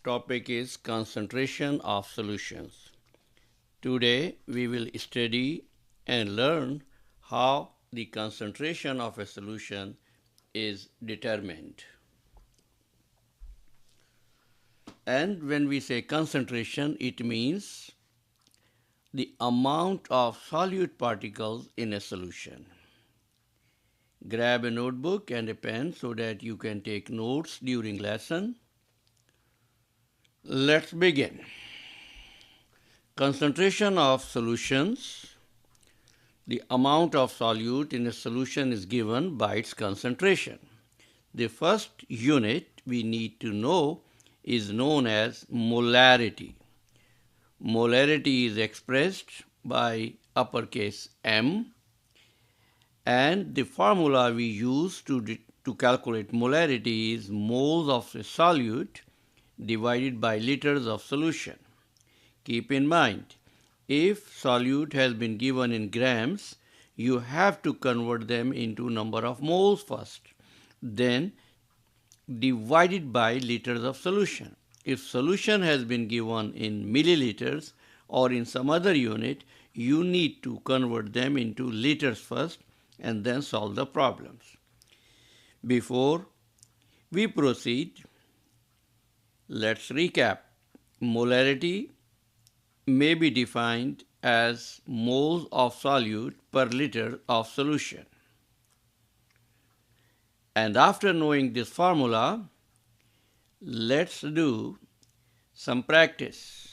Topic is concentration of solutions. Today we will study and learn how the concentration of a solution is determined. And when we say concentration, it means the amount of solute particles in a solution. Grab a notebook and a pen so that you can take notes during lesson. Let's begin. Concentration of solutions. The amount of solute in a solution is given by its concentration. The first unit we need to know is known as molarity. Molarity is expressed by uppercase M, and the formula we use to calculate molarity is moles of a solute divided by liters of solution. Keep in mind, if solute has been given in grams, you have to convert them into number of moles first, then divided by liters of solution. If solution has been given in milliliters or in some other unit, you need to convert them into liters first and then solve the problems. Before we proceed, let's recap. Molarity may be defined as moles of solute per liter of solution. And after knowing this formula, let's do some practice.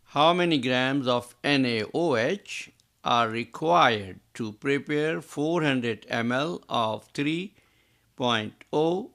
How many grams of NaOH are required to prepare 400 ml of 3.0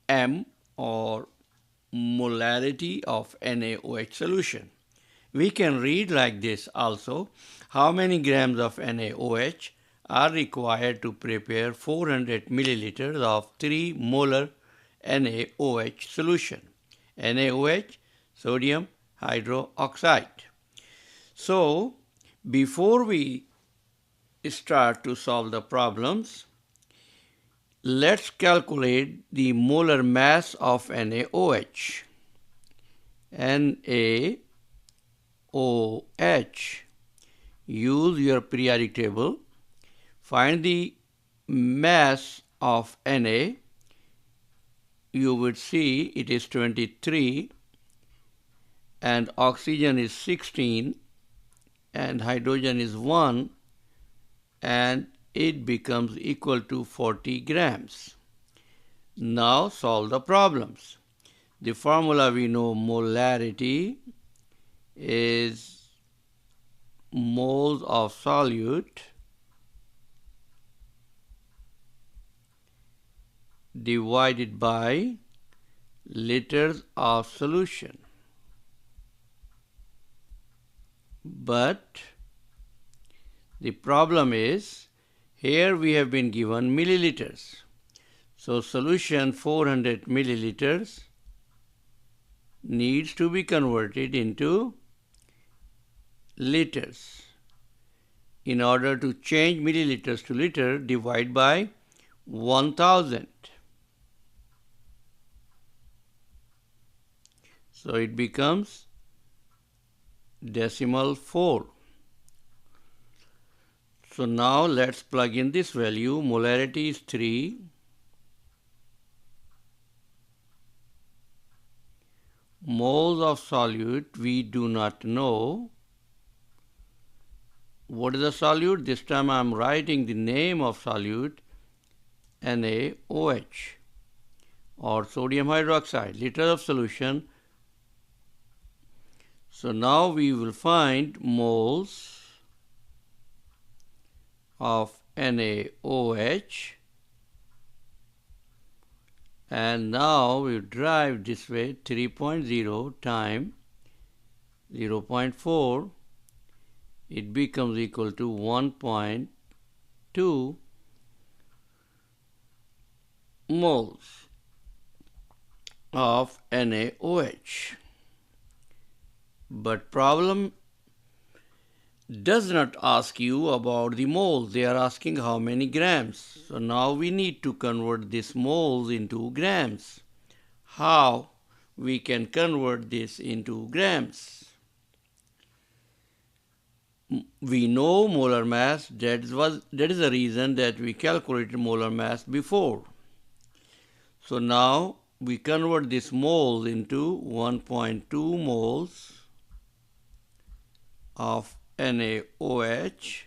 m or molarity of NaOH solution? We can read like this also. How many grams of NaOH are required to prepare 400 milliliters of 3 molar NaOH solution? NaOH, sodium hydroxide. So, before we start to solve the problems, let's calculate the molar mass of NaOH. NaOH. Use your periodic table. Find the mass of Na. You would see it is 23 and oxygen is 16 and hydrogen is 1 and it becomes equal to 40 grams. Now solve the problems. The formula we know, molarity is moles of solute divided by liters of solution. But the problem is, here we have been given milliliters. So solution 400 milliliters needs to be converted into liters. In order to change milliliters to liter, divide by 1000. So it becomes decimal 4. So now let's plug in this value. Molarity is 3. Moles of solute we do not know. What is the solute? This time I am writing the name of solute, NaOH or sodium hydroxide, liter of solution. So now we will find moles of NaOH, and now we drive this way. 3.0 times 0.4, it becomes equal to 1.2 moles of NaOH. But problem does not ask you about the moles. They are asking how many grams. So now we need to convert this moles into grams. How we can convert this into grams? We know molar mass. That is the reason that we calculated molar mass before. So now we convert this moles into 1.2 moles of NaOH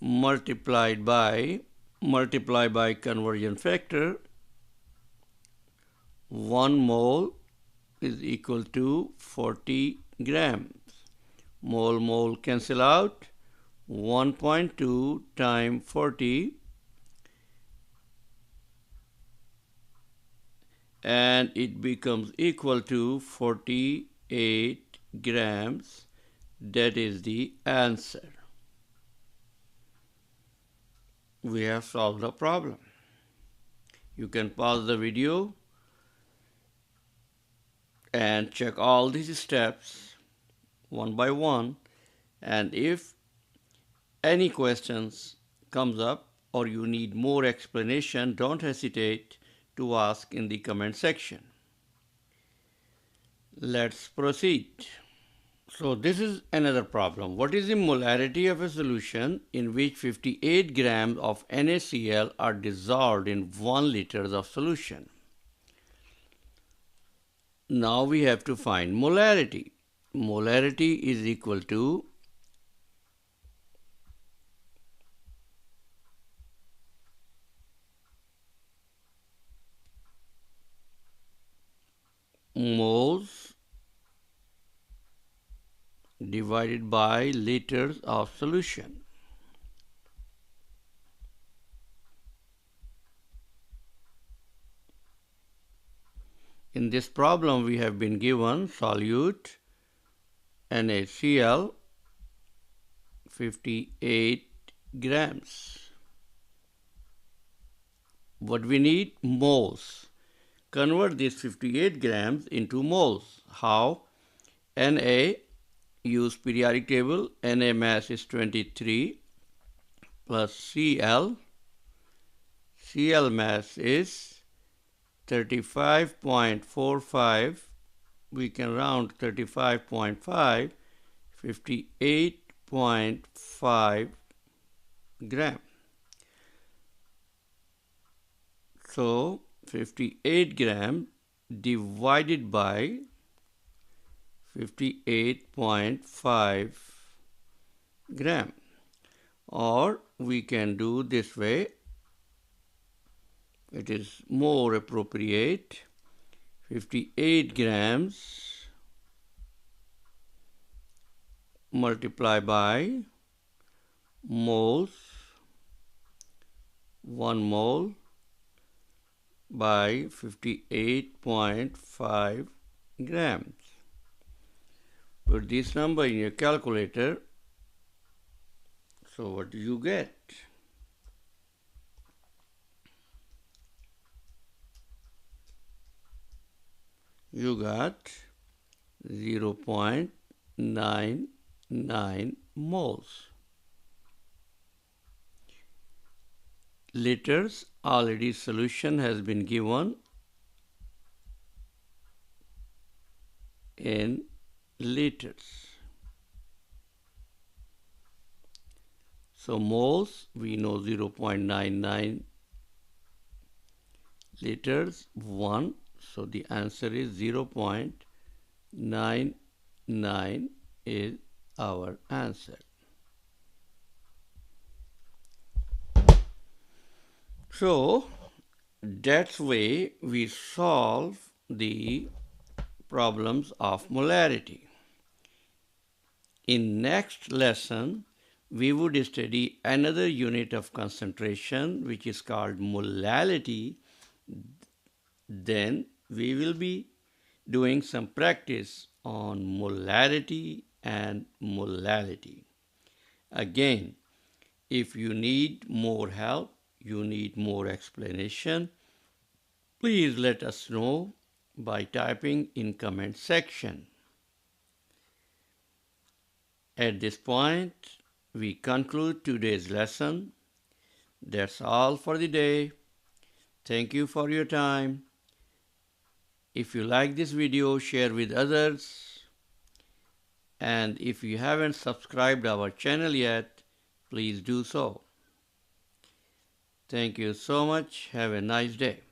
multiplied by conversion factor. 1 mole is equal to 40 grams. Mole cancel out. 1.2 times 40, and it becomes equal to 48 grams. That is the answer. We have solved the problem. You can pause the video and check all these steps one by one, and if any questions comes up or you need more explanation, don't hesitate to ask in the comment section. Let's proceed. So this is another problem. What is the molarity of a solution in which 58 grams of NaCl are dissolved in 1 liter of solution? Now we have to find molarity. Molarity is equal to moles divided by liters of solution. In this problem, we have been given solute NaCl 58 grams. What we need? Moles. Convert these 58 grams into moles. How? Na, use periodic table. Na mass is 23 plus Cl. Cl mass is 35.45. We can round 35.5, 58.5 gram. So 58 gram divided by 58.5 gram, or we can do this way. It is more appropriate. 58 grams multiply by moles, 1 mole by 58.5 grams. Put this number in your calculator. So what do you get? You got 0.99 moles. Liters, already solution has been given in liters. So moles, we know 0.99 liters, 1. So the answer is 0.99 is our answer. So that's way we solve the problems of molarity. In next lesson, we would study another unit of concentration which is called molality. Then we will be doing some practice on molarity and molality. Again, if you need more help, you need more explanation, please let us know by typing in comment section. At this point, we conclude today's lesson. That's all for the day. Thank you for your time. If you like this video, share with others. And if you haven't subscribed our channel yet, please do so. Thank you so much. Have a nice day.